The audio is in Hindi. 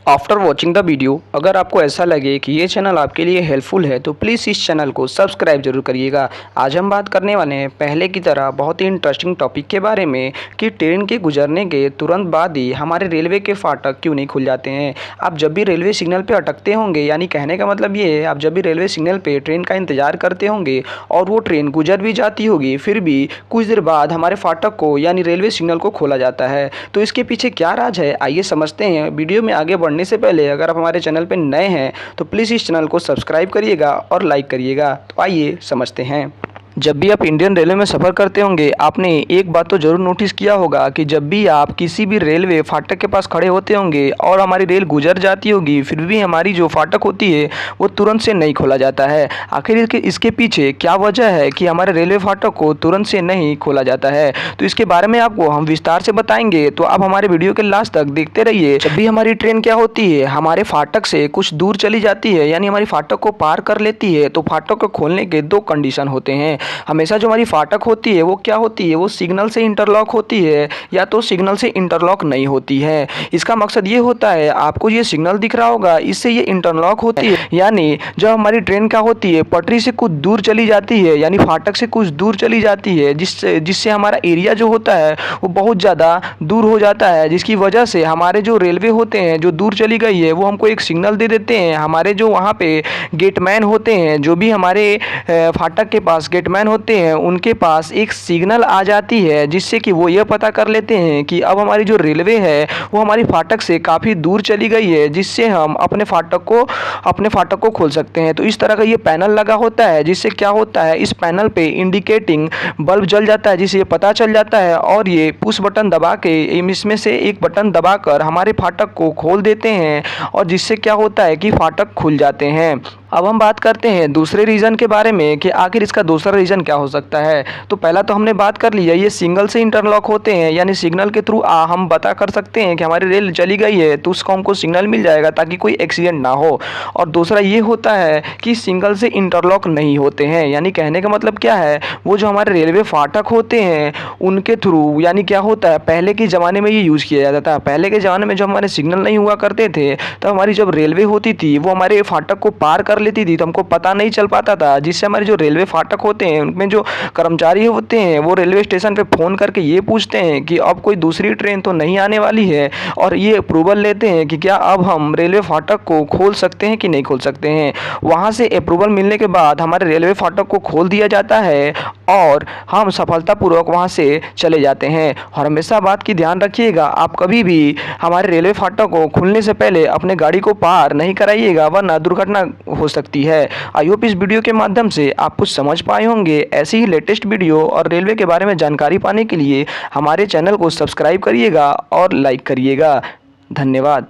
आफ्टर वॉचिंग द वीडियो अगर आपको ऐसा लगे कि ये चैनल आपके लिए हेल्पफुल है तो प्लीज़ इस चैनल को सब्सक्राइब जरूर करिएगा। आज हम बात करने वाले हैं पहले की तरह बहुत ही इंटरेस्टिंग टॉपिक के बारे में कि ट्रेन के गुजरने के तुरंत बाद ही हमारे रेलवे के फाटक क्यों नहीं खुल जाते हैं। आप जब भी रेलवे सिग्नल पर अटकते होंगे, यानी कहने का मतलब ये है आप जब भी रेलवे सिग्नल पर ट्रेन का इंतज़ार करते होंगे और वो ट्रेन गुजर भी जाती होगी, फिर भी कुछ देर बाद हमारे फाटक को यानी रेलवे सिग्नल को खोला जाता है। तो इसके पीछे क्या राज है, आइए समझते हैं। वीडियो में आगे बढ़ने से पहले अगर आप हमारे चैनल पर नए हैं तो प्लीज़ इस चैनल को सब्सक्राइब करिएगा और लाइक करिएगा। तो आइए समझते हैं। जब भी आप इंडियन रेलवे में सफ़र करते होंगे, आपने एक बात तो ज़रूर नोटिस किया होगा कि जब भी आप किसी भी रेलवे फाटक के पास खड़े होते होंगे और हमारी रेल गुजर जाती होगी, फिर भी हमारी जो फाटक होती है वो तुरंत से नहीं खोला जाता है। आखिर इसके पीछे क्या वजह है कि हमारे रेलवे फाटक को तुरंत से नहीं खोला जाता है, तो इसके बारे में आपको हम विस्तार से बताएंगे। तो आप हमारे वीडियो के लास्ट तक देखते रहिए। जब भी हमारी ट्रेन क्या होती है, हमारे फाटक से कुछ दूर चली जाती है, यानी हमारी फाटक को पार कर लेती है, तो फाटक को खोलने के दो कंडीशन होते हैं। हमेशा जो हमारी फाटक होती है वो क्या होती है, वो सिग्नल से इंटरलॉक होती है या तो सिग्नल से इंटरलॉक नहीं होती है। इसका मकसद ये होता है, आपको ये सिग्नल दिख रहा होगा, इससे ये इंटरलॉक होती है। यानी जब हमारी ट्रेन क्या होती है, पटरी से कुछ दूर चली जाती है, यानी फाटक से कुछ दूर चली जाती है, जिससे हमारा एरिया जो होता है वो बहुत ज़्यादा दूर हो जाता है, जिसकी वजह से हमारे जो रेलवे होते हैं जो दूर चली गई है वो हमको एक सिग्नल दे देते हैं। हमारे जो वहाँ पे गेटमैन होते हैं, जो भी हमारे फाटक के पास गेटमैन होते हैं, उनके पास एक सिग्नल आ जाती है, जिससे कि वो ये पता कर लेते हैं कि अब हमारी जो रेलवे है वो हमारी फाटक से काफ़ी दूर चली गई है, जिससे हम अपने फाटक को खोल सकते हैं। तो इस तरह का ये पैनल लगा होता है, जिससे क्या होता है, इस पैनल पे इंडिकेटिंग बल्ब जल जाता है, जिससे ये पता चल जाता है और ये पुश बटन दबा के इसमें से एक बटन दबाकर हमारे फाटक को खोल देते हैं, और जिससे क्या होता है कि फाटक खुल जाते हैं। अब हम बात करते हैं दूसरे रीज़न के बारे में कि आखिर इसका दूसरा रीज़न क्या हो सकता है। तो पहला तो हमने बात कर लिया, ये सिग्नल से इंटरलॉक होते हैं, यानी सिग्नल के थ्रू हम पता कर सकते हैं कि हमारी रेल चली गई है, तो उसको हमको सिग्नल मिल जाएगा ताकि कोई एक्सीडेंट ना हो। और दूसरा ये होता है कि सिग्नल से इंटरलॉक नहीं होते हैं, यानी कहने का मतलब क्या है, वो जो हमारे रेलवे फाटक होते हैं उनके थ्रू, यानी क्या होता है, पहले के ज़माने में ये यूज़ किया जाता था। पहले के ज़माने में जब हमारे सिग्नल नहीं हुआ करते थे, तो हमारी जब रेलवे होती थी वो हमारे फाटक को पार कर लेती थी, तो हमको पता नहीं चल पाता था, जिससे हमारे जो रेलवे फाटक होते हैं उनमें जो कर्मचारी होते हैं वो रेलवे स्टेशन पे फ़ोन करके ये पूछते हैं कि अब कोई दूसरी ट्रेन तो नहीं आने वाली है, और ये अप्रूवल लेते हैं कि क्या अब हम रेलवे फाटक को खोल सकते हैं कि नहीं खोल सकते हैं। वहाँ से अप्रूवल मिलने के बाद हमारे रेलवे फाटक को खोल दिया जाता है और हम सफलतापूर्वक वहाँ से चले जाते हैं। और हमेशा बात की ध्यान रखिएगा, आप कभी भी हमारे रेलवे फाटक को खुलने से पहले अपने गाड़ी को पार नहीं कराइएगा, वरना दुर्घटना हो सकती है। आई होप इस वीडियो के माध्यम से आप कुछ समझ पाए होंगे। ऐसी ही लेटेस्ट वीडियो और रेलवे के बारे में जानकारी पाने के लिए हमारे चैनल को सब्सक्राइब करिएगा और लाइक करिएगा। धन्यवाद।